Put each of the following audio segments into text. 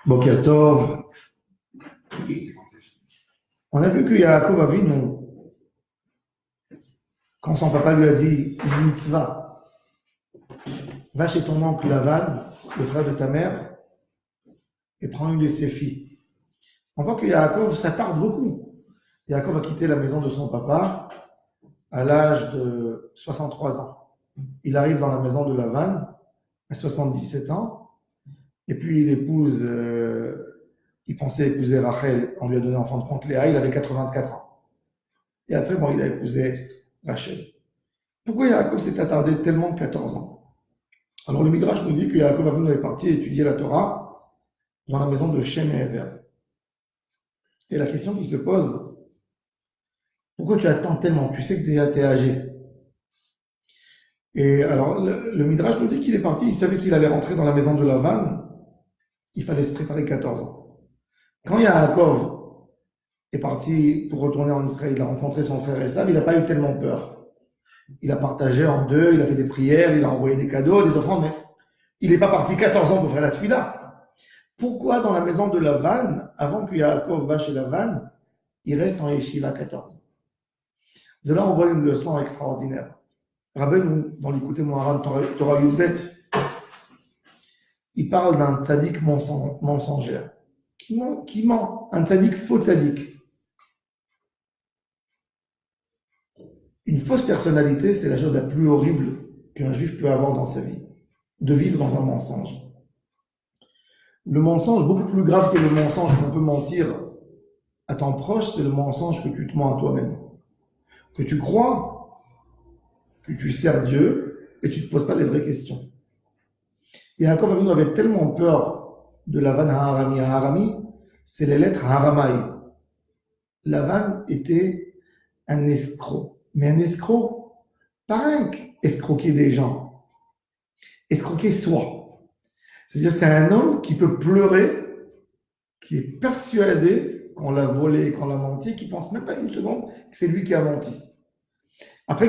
Boker Tov. On a vu que Yaakov Avinu, quand son papa lui a dit une mitzvah, va chez ton oncle Lavan, le frère de ta mère, et prends une de ses filles. On voit que Yaakov s'attarde beaucoup. Yaakov a quitté la maison de son papa à l'âge de 63 ans. Il arrive dans la maison de Lavan à 77 ans, et puis il épouse, il pensait épouser Rachel, on lui a donné en fin de compte Léa, il avait 84 ans. Et après, il a épousé Rachel. Pourquoi Yaakov s'est attardé tellement 14 ans? Alors le Midrash nous dit que Yaakov Avinu est parti étudier la Torah dans la maison de Shem et Ever. Et la question qui se pose, pourquoi tu attends tellement? Tu sais que déjà tu es âgé. Et alors le Midrash nous dit qu'il est parti, il savait qu'il allait rentrer dans la maison de Lavan, il fallait se préparer 14 ans. Quand Yaakov est parti pour retourner en Israël, il a rencontré son frère Esav, il n'a pas eu tellement peur. Il a partagé en deux, il a fait des prières, il a envoyé des cadeaux, des offrandes, mais il n'est pas parti 14 ans pour faire la tefila. Pourquoi dans la maison de Lavan, avant que Yaakov va chez Lavan, il reste en Yeshiva 14 ans? De là, on voit une leçon extraordinaire. Rabbeinu, dans l'Écouté Moharan Torah Yudbet, il parle d'un tzaddik mensonger. Qui ment, un tzaddik faux tzaddik. Une fausse personnalité, c'est la chose la plus horrible qu'un juif peut avoir dans sa vie, de vivre dans un mensonge. Le mensonge, beaucoup plus grave que le mensonge qu'on peut mentir à ton proche, c'est le mensonge que tu te mens à toi-même. Que tu crois que tu sers Dieu et tu ne te poses pas les vraies questions. Et Yaakov Avinu avait tellement peur de Lavan Harami. Harami, c'est les lettres Haramai. Lavan était un escroc. Mais un escroc, pas escroquer des gens, escroquer soi. C'est-à-dire, c'est un homme qui peut pleurer, qui est persuadé qu'on l'a volé, qu'on l'a menti, qui pense même pas une seconde que c'est lui qui a menti. Après,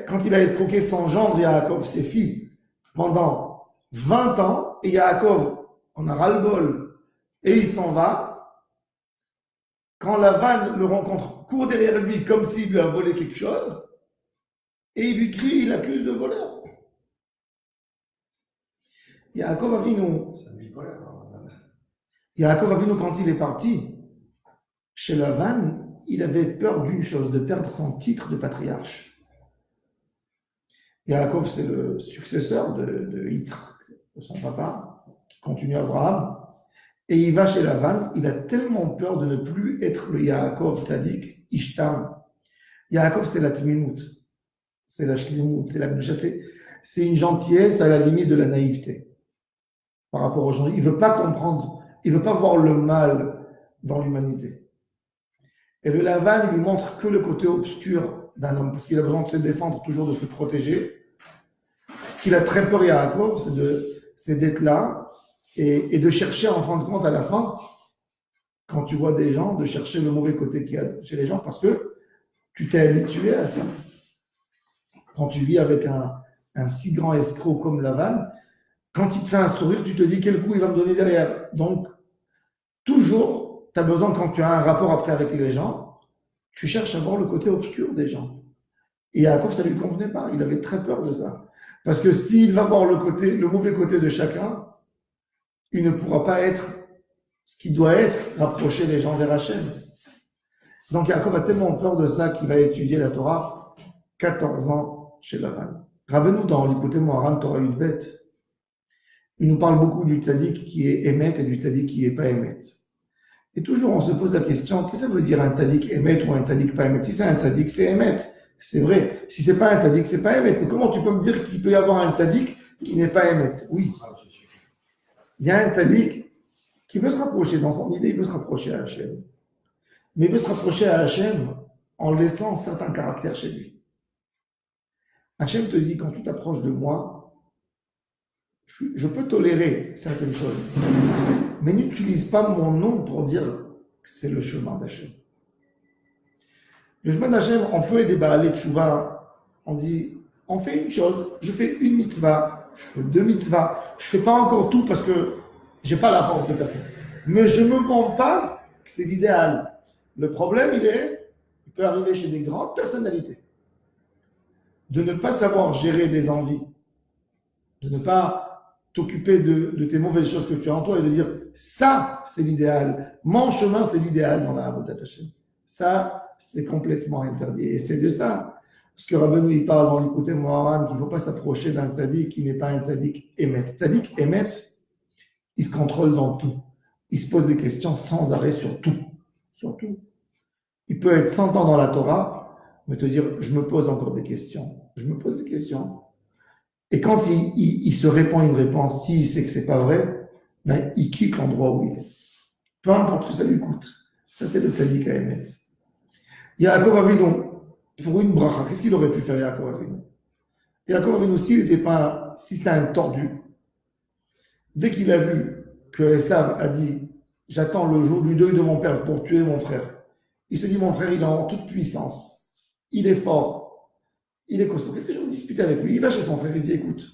quand il a escroqué son gendre, Yaakov, ses filles, pendant 20 ans, et Yaakov, on a ras-le-bol, et il s'en va, quand Lavan le rencontre, court derrière lui comme s'il lui a volé quelque chose, et il lui crie, il l'accuse de voleur. Yaakov Avinu, quand il est parti chez Lavan, il avait peur d'une chose, de perdre son titre de patriarche. Yaakov, c'est le successeur de Yitzhak, de son papa, qui continue Abraham. Et il va chez Lavan, il a tellement peur de ne plus être le Yaakov Tzadik, Ishtam. Yaakov, c'est la Tmimut, c'est la Shlimut, c'est la Gdusha, c'est une gentillesse à la limite de la naïveté par rapport aux gens. Il ne veut pas comprendre, il ne veut pas voir le mal dans l'humanité. Et le Lavan, il lui montre que le côté obscur d'un homme, parce qu'il a besoin de se défendre, toujours de se protéger. Ce qu'il a très peur, Yaakov, c'est d'être là, et de chercher en fin de compte à la fin, quand tu vois des gens, de chercher le mauvais côté qu'il y a chez les gens, parce que tu t'es habitué à ça. Quand tu vis avec un si grand escroc comme Lavan, quand il te fait un sourire, tu te dis quel coup il va me donner derrière. Donc, toujours, tu as besoin, quand tu as un rapport après avec les gens, tu cherches à voir le côté obscur des gens. Et Yaakov, ça ne lui convenait pas. Il avait très peur de ça. Parce que s'il va voir le mauvais côté de chacun, il ne pourra pas être ce qu'il doit être, rapprocher les gens vers Hachem. Donc Yaakov a tellement peur de ça qu'il va étudier la Torah 14 ans chez Lavan. Rabbeinu, dans l'Écouté Moharan Torah Yudbet, il nous parle beaucoup du tzaddik qui est émet et du tzaddik qui n'est pas émet. Et toujours on se pose la question, qu'est-ce que ça veut dire un tzaddik émet ou un tzaddik pas émet? Si c'est un tzaddik, c'est émet. C'est vrai. Si c'est pas un tzaddik, c'est pas émet. Mais comment tu peux me dire qu'il peut y avoir un tzaddik qui n'est pas émet? Oui. Il y a un tzaddik qui veut se rapprocher, dans son idée, il veut se rapprocher à Hachem. Mais il veut se rapprocher à Hachem en laissant certains caractères chez lui. Hachem te dit, quand tu t'approches de moi, je peux tolérer certaines choses, mais n'utilise pas mon nom pour dire que c'est le chemin d'Hachem. Le chemin d'Hachem, on peut aider Baalei Tchouva, on dit, on fait une chose, je fais une mitzvah, je fais deux mitzvahs, je fais pas encore tout parce que j'ai pas la force de faire tout. Mais je ne me mens pas que c'est l'idéal. Le problème, il peut arriver chez des grandes personnalités de ne pas savoir gérer des envies, de ne pas t'occuper de tes mauvaises choses que tu as en toi et de dire ça, c'est l'idéal. Mon chemin, c'est l'idéal dans la Avodat Hashem. Ça, c'est complètement interdit. Et c'est de ça. Parce que Rabbeinu, il parle dans l'écouter Moharan qu'il ne faut pas s'approcher d'un tzaddik qui n'est pas un tzaddik émet. Tzaddik émet, il se contrôle dans tout. Il se pose des questions sans arrêt sur tout. Sur tout. Il peut être 100 ans dans la Torah, mais te dire, je me pose encore des questions. Je me pose des questions. Et quand il se répond une réponse, s'il sait que c'est pas vrai, ben, il quitte l'endroit où il est. Peu importe que ça lui coûte. Ça, c'est le tzaddik à émet. Yaakov Avinu, pour une bracha, qu'est-ce qu'il aurait pu faire Yaakov Avinu? Yaakov Avinu, si c'était un tordu, dès qu'il a vu que Esav a dit, j'attends le jour du deuil de mon père pour tuer mon frère, il se dit, mon frère, il est en toute puissance, il est fort, il est costaud, qu'est-ce que je vais discuter avec lui? Il va chez son frère, il dit, écoute,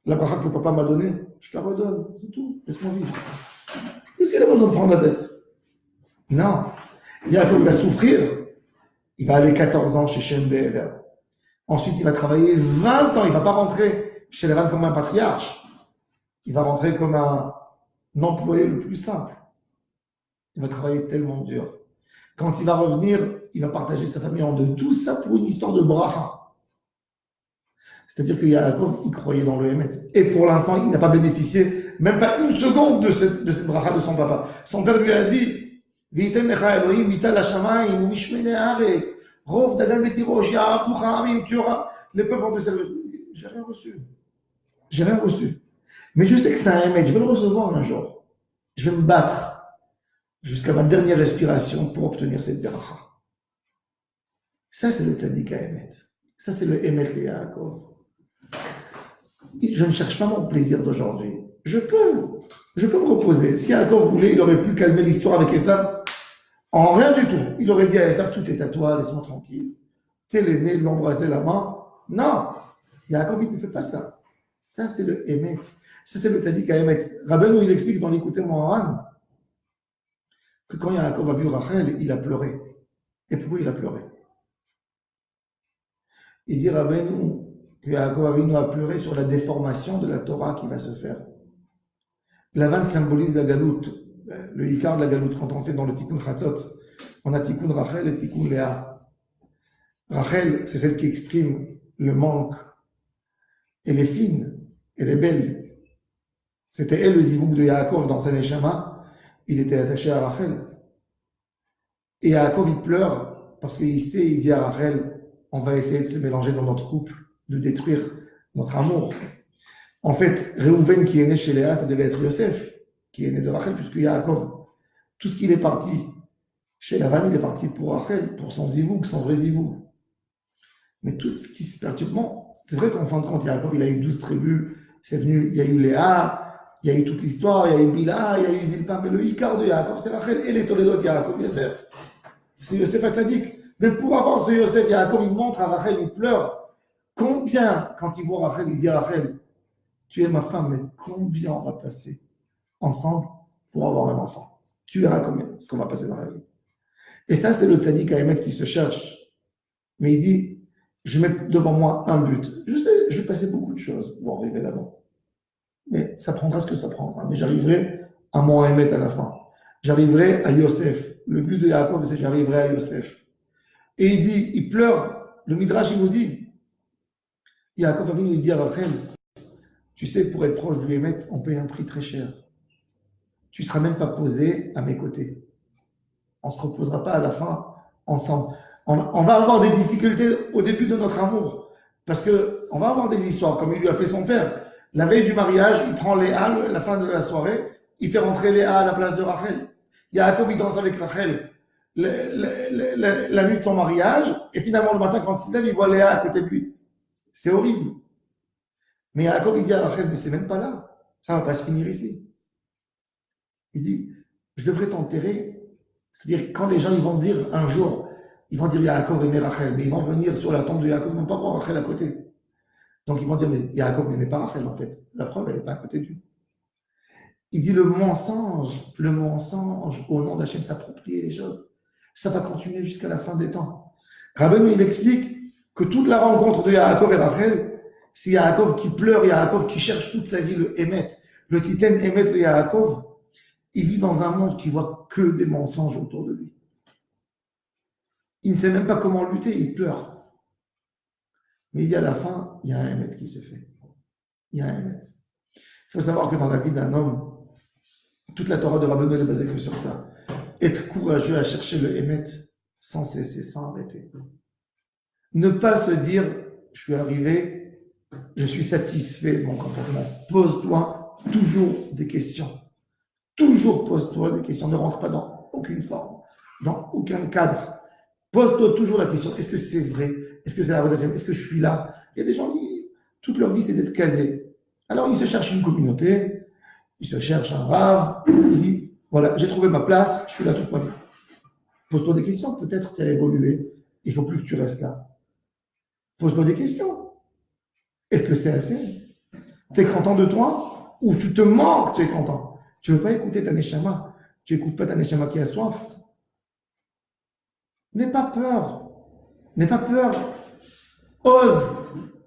la bracha que papa m'a donnée, je te la redonne, c'est tout, laisse-moi vivre. Qu'est-ce qu'il a besoin de prendre la tête? Non. Yaakov va souffrir, il va aller 14 ans chez Shem Be'ever. Ensuite, il va travailler 20 ans, il ne va pas rentrer chez Lavan comme un patriarche, il va rentrer comme un employé le plus simple. Il va travailler tellement dur. Quand il va revenir, il va partager sa famille en deux. Tout ça pour une histoire de bracha. C'est-à-dire que Yaakov, il croyait dans le Hémet. Et pour l'instant, il n'a pas bénéficié même pas une seconde de cette bracha de son papa. Son père lui a dit, V'item lecha Elohim, v'ital hashamayim, umishmene haaretz, rov dagan betirosh, ya'av muchamim, tu auras, les peuples vont te servir. J'ai rien reçu. J'ai rien reçu. Mais je sais que c'est un Hémet, je vais le recevoir un jour. Je vais me battre jusqu'à ma dernière respiration pour obtenir cette bracha. Ça, c'est le tzaddik à Hémet. Ça, c'est le Hémet et Yaakov. Je ne cherche pas mon plaisir d'aujourd'hui. Je peux me reposer. Si Yaakov voulait, il aurait pu calmer l'histoire avec Esav. En rien du tout. Il aurait dit à Esav, tout est à toi, laisse-moi tranquille. T'es l'aîné, lui embrasser la main. Non. Yaakov, il ne fait pas ça. Ça, c'est le Hémet. Ça, c'est le tzaddik à Hémet. Rabbeinu, il explique dans l'Écouter Moharan que quand Yaakov a vu Rachel, il a pleuré. Et pourquoi il a pleuré? Il dit Rabbeinu que Yaakov Avinu a pleuré sur la déformation de la Torah qui va se faire. Lavan symbolise la galoute, le Ikar de la galoute. Quand on fait dans le Tikkun Chatzot, on a Tikkun Rachel et Tikkun Léa. Rachel, c'est celle qui exprime le manque. Elle est fine, elle est belle. C'était elle le zivouk de Yaakov dans sa Neshama. Il était attaché à Rachel. Et Yaakov, il pleure parce qu'il sait, il dit à Rachel, on va essayer de se mélanger dans notre couple, de détruire notre amour. En fait, Réhouven qui est né chez Léa, ça devait être Yosef, qui est né de Rachel, puisque Yaakov, tout ce qu'il est parti chez Lavan, il est parti pour Rachel, pour son zivouk, son vrai zivouk. Mais tout ce qui se perturbe, bon, c'est vrai qu'en fin de compte, Yaakov, il a eu 12 tribus, c'est venu, il y a eu Léa, il y a eu toute l'histoire, il y a eu Bila, il y a eu Zilpa, mais le Ikar de Yaakov, c'est Rachel, et les Toledot de Yaakov, Yosef. C'est Yosef Hatzadik. Mais pour avoir ce Yosef, Yaakov, il montre à Rachel, il pleure. Combien, quand il voit Rachel, il dit à Rachel, tu es ma femme, mais combien on va passer ensemble pour avoir un enfant? Tu verras combien, ce qu'on va passer dans la vie. Et ça, c'est le tzaddik à Hémet qui se cherche. Mais il dit, je mets devant moi un but. Je sais, je vais passer beaucoup de choses pour arriver là-bas. Mais ça prendra ce que ça prendra. Mais j'arriverai à mon Hémet à la fin. J'arriverai à Yosef. Le but de Yaakov, c'est j'arriverai à Yosef. Et il dit, il pleure. Le Midrash, il nous dit, Yaakov Avinu, il dit à Rachel, tu sais, pour être proche du Hémet, on paye un prix très cher. Tu ne seras même pas posé à mes côtés. On ne se reposera pas à la fin ensemble. On va avoir des difficultés au début de notre amour. Parce qu'on va avoir des histoires, comme il lui a fait son père. La veille du mariage, il prend Léa, à la fin de la soirée, il fait rentrer Léa à la place de Rachel. Yaakov, il danse avec Rachel la nuit de son mariage, et finalement, le matin, quand il se lève, il voit Léa à côté de lui. C'est horrible. Mais Yaakov, il dit à Rachel, mais c'est même pas là. Ça va pas se finir ici. Il dit, je devrais t'enterrer. C'est-à-dire, quand les gens, ils vont dire un jour, ils vont dire Yaakov aimait Rachel, mais ils vont venir sur la tombe de Yaakov, ils ne vont pas voir Rachel à côté. Donc, ils vont dire, mais Yaakov n'aimait pas Rachel, en fait. La preuve, elle n'est pas à côté de lui. Il dit le mensonge au nom d'Hachem, s'approprier les choses, ça va continuer jusqu'à la fin des temps. Rabbeinu, il explique que toute la rencontre de Yaakov et Rachel, c'est Yaakov qui pleure, Yaakov qui cherche toute sa vie le Emet, le titane Emet de Yaakov. Il vit dans un monde qui voit que des mensonges autour de lui. Il ne sait même pas comment lutter, il pleure. Mais il dit à la fin, il y a un Emet qui se fait. Il y a un Emet. Il faut savoir que dans la vie d'un homme, toute la Torah de Rabbeinu est basée que sur ça. Être courageux à chercher le Emet sans cesser, sans arrêter. Ne pas se dire, je suis arrivé, je suis satisfait de mon comportement. Pose-toi toujours des questions. Toujours pose-toi des questions. Ne rentre pas dans aucune forme, dans aucun cadre. Pose-toi toujours la question, est-ce que c'est vrai? Est-ce que c'est la vraie? Est-ce que je suis là? Il y a des gens qui, toute leur vie, c'est d'être casés. Alors, ils se cherchent une communauté, ils se cherchent un rave, ils disent, voilà, j'ai trouvé ma place, je suis là toute ma vie. Pose-toi des questions, peut-être tu as évolué, il ne faut plus que tu restes là. Pose-toi des questions. Est-ce que c'est assez? Tu es content de toi? Ou tu te manques, tu es content? Tu ne veux pas écouter ta neshama, tu n'écoutes pas ta neshama qui a soif. N'aie pas peur. N'aie pas peur. Ose.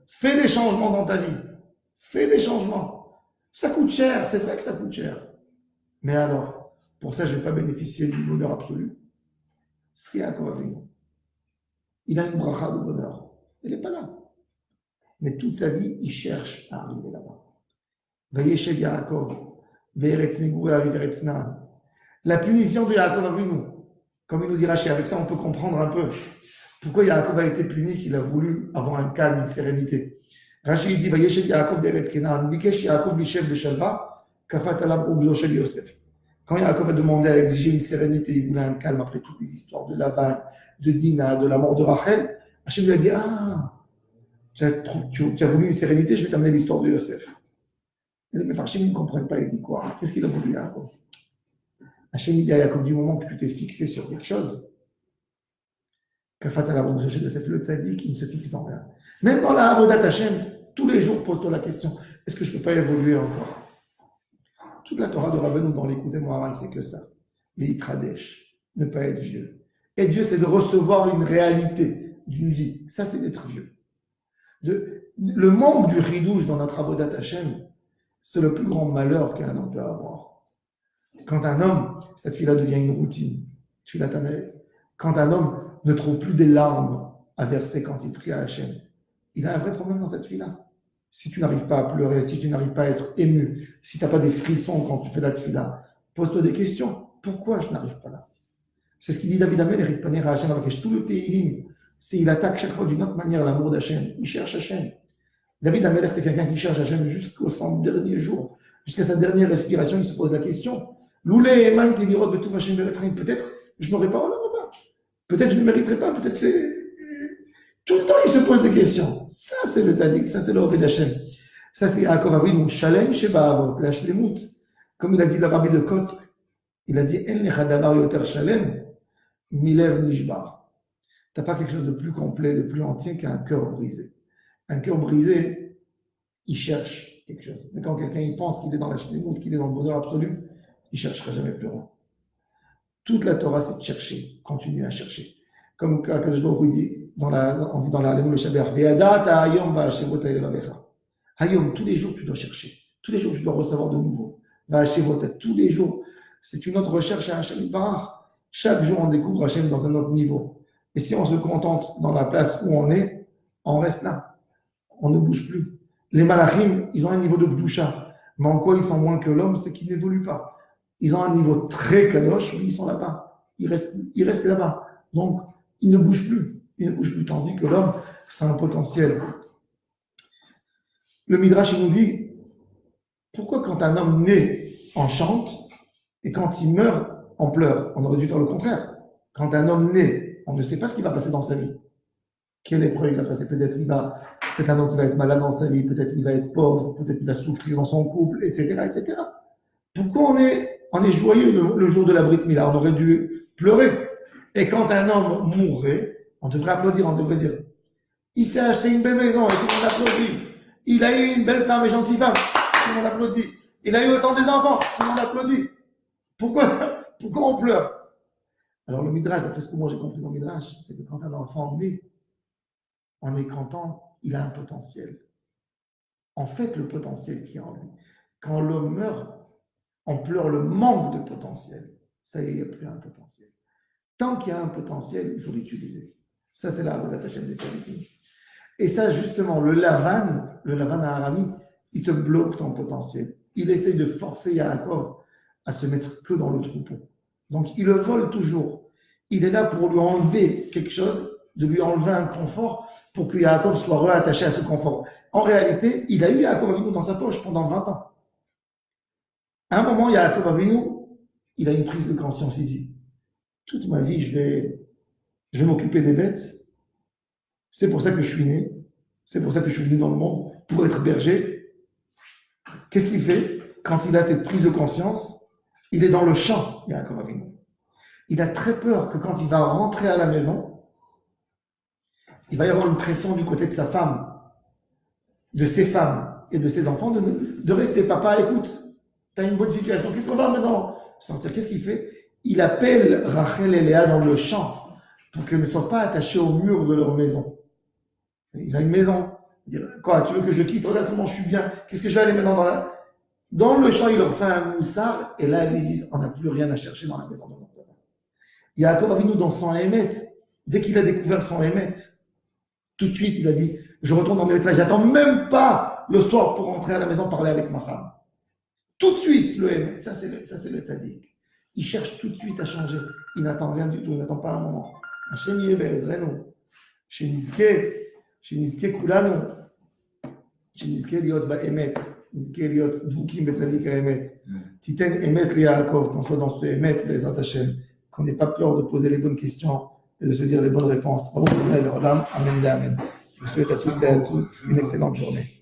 Fais des changements dans ta vie. Fais des changements. Ça coûte cher, c'est vrai que ça coûte cher. Mais alors, pour ça, je ne vais pas bénéficier du bonheur absolu. C'est Yaakov Avinu. Il a une bracha de bonheur. Il n'est pas là. Mais toute sa vie, il cherche à arriver là-bas. Vayeshev Yaakov, Ve'eretz Megurei Ve'eretz Canaan. La punition de Yaakov Avinu, comme il nous dit Rashi, avec ça on peut comprendre un peu pourquoi Yaakov a été puni, qu'il a voulu avoir un calme, une sérénité. Rashi dit Vayeshev Yaakov Ve'eretz Canaan, Bikesh Yaakov Lishev Beshalva, Kafatz Alav Ugzo Shel Yosef. Quand Yaakov a demandé à exiger une sérénité, il voulait un calme après toutes les histoires de Laban, de Dina, de la mort de Rachel, Hachem lui a dit, tu as voulu une sérénité, je vais t'amener l'histoire de Yosef. Mais Hachem ne comprend pas, il dit quoi? Qu'est-ce qu'il a voulu Yaakov? Hachem dit à Yaakov, du moment que tu t'es fixé sur quelque chose, Kafat Alav Ugzo Yosef, le tzaddik, il ne se fixe dans rien. Même dans la Avodat Hachem, tous les jours, pose-toi la question, est-ce que je ne peux pas évoluer encore? Toute la Torah de Rabbeinu dans l'écoute Moharan, c'est que ça. Les Yitradesh, ne pas être vieux. Être vieux, c'est de recevoir une réalité d'une vie. Ça, c'est d'être vieux. Le manque du ridouche dans notre Avodat Hashem, c'est le plus grand malheur qu'un homme peut avoir. Quand un homme, cette fille-là devient une routine. Quand un homme ne trouve plus des larmes à verser quand il prie à Hashem, il a un vrai problème dans cette fille-là. Si tu n'arrives pas à pleurer, si tu n'arrives pas à être ému, si tu n'as pas des frissons quand tu fais la tefila, pose-toi des questions. Pourquoi je n'arrive pas là? C'est ce qu'il dit David Amelech, Eric Panera Hashem Avakesh. Tout le Teilim, c'est il attaque chaque fois d'une autre manière l'amour d'Hachem. Il cherche Hachem. David Amelech, c'est quelqu'un qui cherche Hachem jusqu'au 100 derniers jours. Jusqu'à sa dernière respiration, il se pose la question. Loulé, Eman, Tedirot, Betou, Hachem, Beretrim. Peut-être je n'aurai pas là-bas. Peut-être je ne mériterai pas. Peut-être c'est. Tout le temps, il se pose des questions. Ça, c'est le tzaddik, ça, c'est le Oved Hashem. Ça, c'est Yaakov Avinu, Shalem Sheba Avot, la Shlemut. Comme il a dit le rabbi de Kotsk, il a dit En lecha davar yoter shalem, milev nishbar. Tu n'as pas quelque chose de plus complet, de plus entier qu'un cœur brisé. Un cœur brisé, il cherche quelque chose. Mais quand quelqu'un il pense qu'il est dans la Shlemut, qu'il est dans le bonheur absolu, il ne cherchera jamais plus loin. Toute la Torah, c'est de chercher, continuer à chercher. Comme Kadosh Baruch Hu dit, on dit dans la Alenu le Shaber, Ve'adata hayom va'ashevot ha'elevavecha. Hayom, tous les jours tu dois chercher. Tous les jours tu dois recevoir de nouveau. Va'ashevot, tous les jours. C'est une autre recherche à Hachem Barach. Chaque jour on découvre Hachem dans un autre niveau. Et si on se contente dans la place où on est, on reste là. On ne bouge plus. Les malachim, ils ont un niveau de Gdusha. Mais en quoi ils sont moins que l'homme, c'est qu'ils n'évoluent pas. Ils ont un niveau très kadosh, mais ils sont là-bas. Ils restent là-bas. Donc, il ne bouge plus. Il ne bouge plus, tandis que l'homme, c'est un potentiel. Le Midrash, il nous dit, pourquoi quand un homme naît, on chante, et quand il meurt, on pleure? On aurait dû faire le contraire. Quand un homme naît, on ne sait pas ce qui va passer dans sa vie. Quelle épreuve il va passer? Peut-être c'est un homme qui va être malade dans sa vie, peut-être il va être pauvre, peut-être il va souffrir dans son couple, etc., etc. Pourquoi on est joyeux le jour de la Brit Mila? On aurait dû pleurer. Et quand un homme mourrait, on devrait applaudir, on devrait dire, il s'est acheté une belle maison et tout le monde applaudit. Il a eu une belle femme et gentille femme, tout le monde applaudit. Il a eu autant des enfants, tout le monde applaudit. Pourquoi on pleure? Alors le Midrash, d'après ce que moi j'ai compris dans le Midrash, c'est que quand un enfant naît, en est content, il a un potentiel. En fait, le potentiel qui est en lui. Quand l'homme meurt, on pleure le manque de potentiel. Ça y est, il n'y a plus un potentiel. Tant qu'il y a un potentiel, il faut l'utiliser. Ça, c'est la Hashem des Tzadikim. Et ça, justement, le Lavan à Arami, il te bloque ton potentiel. Il essaye de forcer Yaakov à se mettre que dans le troupeau. Donc, il le vole toujours. Il est là pour lui enlever quelque chose, de lui enlever un confort pour que Yaakov soit réattaché à ce confort. En réalité, il a eu Yaakov Avinu dans sa poche pendant 20 ans. À un moment, Yaakov Avinu, il a une prise de conscience ici. Toute ma vie, je vais m'occuper des bêtes. C'est pour ça que je suis né. C'est pour ça que je suis venu dans le monde, pour être berger. Qu'est-ce qu'il fait quand il a cette prise de conscience? Il est dans le champ, Yaakov Avinu. Il a très peur que quand il va rentrer à la maison, il va y avoir une pression du côté de sa femme, de ses femmes et de ses enfants de rester. Papa, écoute, tu as une bonne situation. Qu'est-ce qu'on va maintenant sentir? Qu'est-ce qu'il fait? Il appelle Rachel et Léa dans le champ pour qu'elles ne soient pas attachées au mur de leur maison. Ils ont une maison. Il dit, quoi, tu veux que je quitte? Regarde comment je suis bien. Qu'est-ce que je vais aller maintenant dans le champ? Il leur fait un moussard et là, ils lui disent, on n'a plus rien à chercher dans la maison de notre père. Yaakov Avinu dans son Hémet, dès qu'il a découvert son Hémet, tout de suite, il a dit, je retourne dans mes messages, j'attends même pas le soir pour rentrer à la maison parler avec ma femme. Tout de suite, le Hémet, ça c'est le Tzadik. Il cherche tout de suite à changer. Il n'attend rien du tout, il n'attend pas un moment. Hashem yeh be'ezrenu, שנזכה כולנו, שנזכה להיות באמת, נזכה להיות דבוקים בצדיק האמת. תיתן אמת ליעקב, qu'on soit dans ce אמת בעזרת השם, qu'on n'ait pas peur de poser les bonnes questions et de se dire les bonnes réponses. Amen, amen. Je vous souhaite à tous et à toutes une excellente journée.